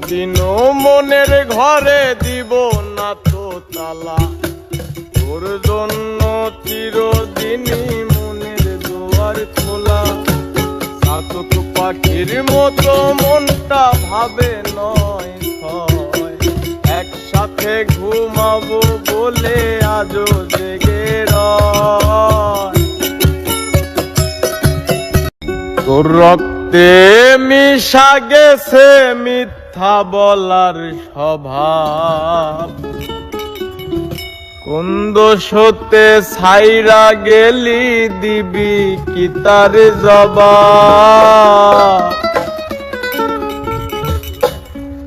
দিনও মনের ঘরে দিব না তো তালা, তোর জন্য চিরদিনই মনের দুয়ার খোলা। চাতক পাখির মতো মনটা ভাবে নয় ছয়, একসাথে ঘুমাবো বলে আজও জেগে রয়। তোর রক্তে মিশা গেছে মিথ্যা বলার স্বভাব, কোন দোষতে ছাইরা গেলি দিবি কি তার জবাব।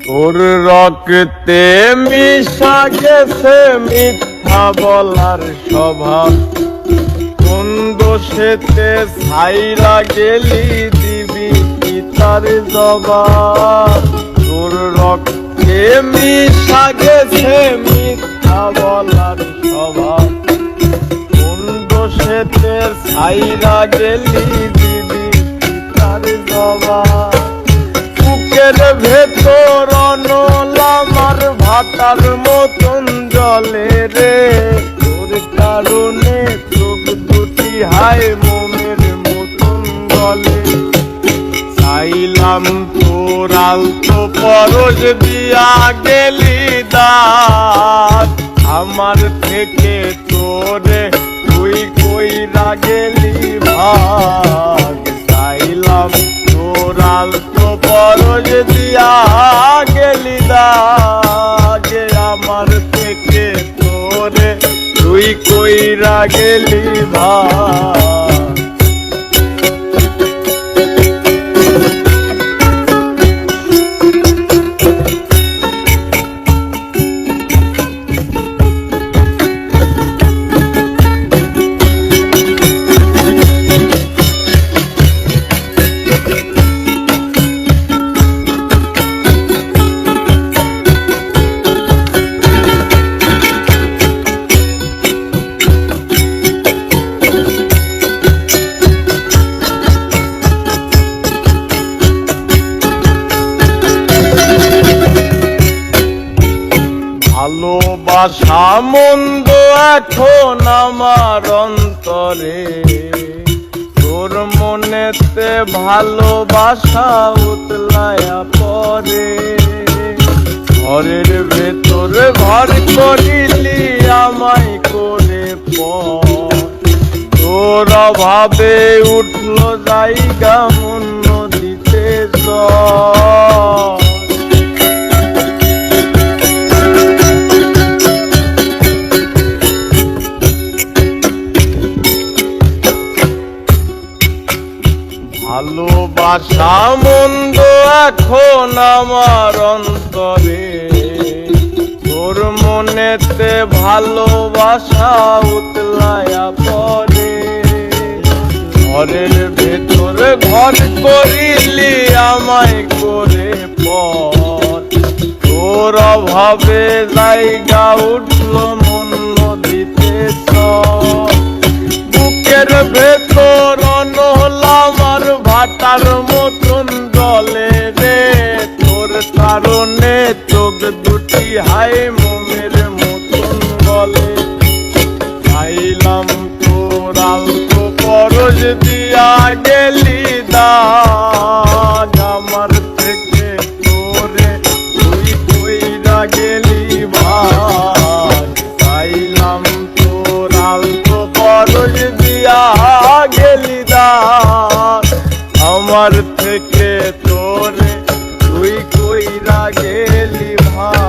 তোর রক্তে মিশা গেছে মিথ্যা বলার স্বভাব, কোন দোষেতে ছাইরা গেলি দিবি কি তার জবাব। তোর রক্তে মিশা গেছে মিথ্যা বলার স্বভাব, কোন দোষেতে ছাইরা গেলি দিবি কি তার জবাব। বুকের ভেতর অনল আমার ভাটার মতন জলে রে, তোর কারণে চোখ দুটি হায় মোমের মতন গলে। চাইলাম তোর আলতো পরশ দিয়া গেলি দাঁত, আমার থেকে তোরে তুই কইরা গেলি ভাগ। চাইলাম তোর আলতো পরশ দিয়া গেলি দাঁত, আমার থেকে তোরে তুই কইরা গেলি ভাগ। ভালোবাসা মন্দ এখন আমার অন্তরে, তোর মনেতে ভালোবাসা উতলায়া পরে। ঘরের ভেতরে ঘর করিলি আমায় করে পর, তোর অভাবে উঠলো জায়গা মন নদীতে জল। ভালোবাসা মন্দ এখন আমার অন্তরে, তোর মনেতে ভালোবাসা উতলায়া পরে। ঘরের ভেতরে ঘর করিলি আমায় করে পর, তোর অভাবে জায়গা উঠলো মন নদীতে চল। বুকের ভেতর অনল আমার ভাটার মতন জলে রে, তোর কারণে চোখ দুটি হায় মোমের মতন গলে। চাইলাম তোর আলতো পরশ দিয়া গেলি দাগ, আমার থেকে তোরে তুই কইরা গেলি ভাগ। চাইলাম তোর আলতো পরশ দিয়া গেলি দাগ, আমার থেকে তোরে তুই কইরা গেলি ভাগ।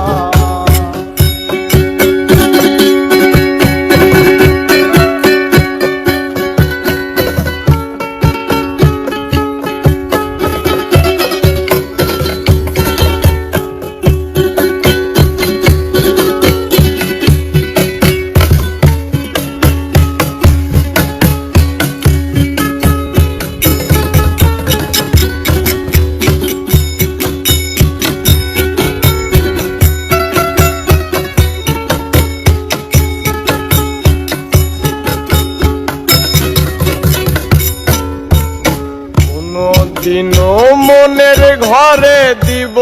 দিনও মনের ঘরে দিব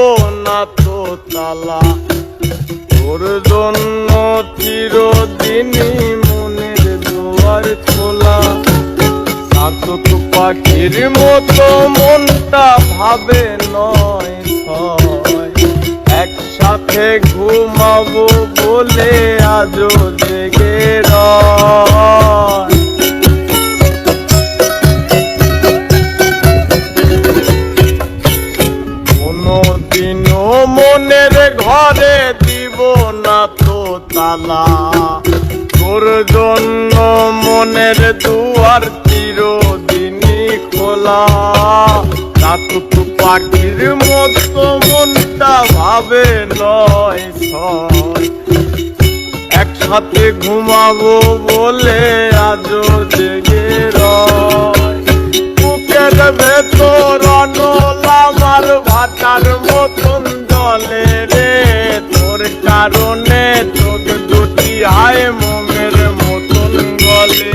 না তো তালা। তোর জন্য চিরদিনই মনের দুয়ার খোলা। চাতক পাখির মতো মনটা ভাবে নয় ছয়, একসাথে ঘুমাবো বলে আজও জেগে রয়। কোনদিনও মনের ঘরে দিব না তো তালা। তোর জন্য মনের দুয়ার চিরদিনই খোলা। চাতক পাখির মতো মনটা ভাবে নয় ছয়, একসাথে ঘুমাবো বলে আজও জেগে রয়। বুকের ভেতর অনল আমার ভাটার মতন জলে রে। তোর কারণে চোখ দুটি হায় মোমের মতন গলে।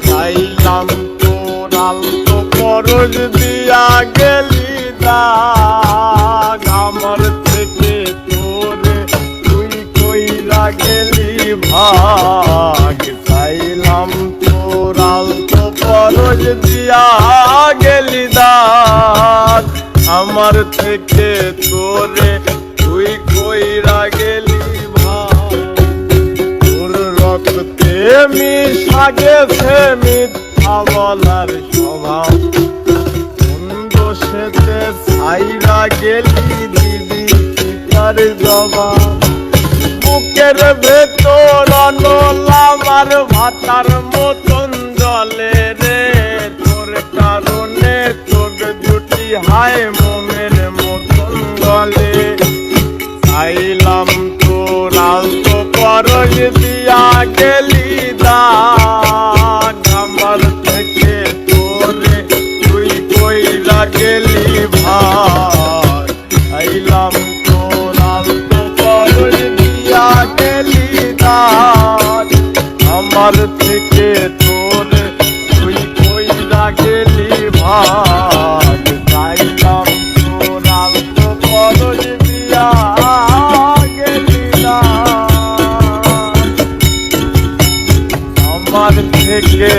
চাইলাম তোর আলতো পরশ দিয়া গেলি দাগ আমার থেকে তোরে তুই কইরা গেলি ভাগ। চাইলাম তোর আলতো পরশ দিয়া গেলি দাগ আমার থেকে তোরে তুই কইরা গেলি ভাগ। তোর রক্তে মিশা গেছে মিথ্যা বলার স্বভাব। কোন দোষেতে ছাইরা গেলি দিদি পিতার জবাব। বুকের ভেতর অনল আমার ভাটার মতন জলে রে। তোর কারণে চোখ দুটি হায় মোমের মতন গলে। চাইলাম তোর আলতো পরশ দিয়া গেলি দাগ আমার থেকে তোরে তুই কইরা গেলি ভাগ। চাইলাম তোর আলতো পরশ দিয়া গেলি দাগ আমার থেকে তোরে তুই কইরা গেলি ভাগ। চাইলাম তোর আলতো পরশ দিয়া গেলি দাগ আমার থেকে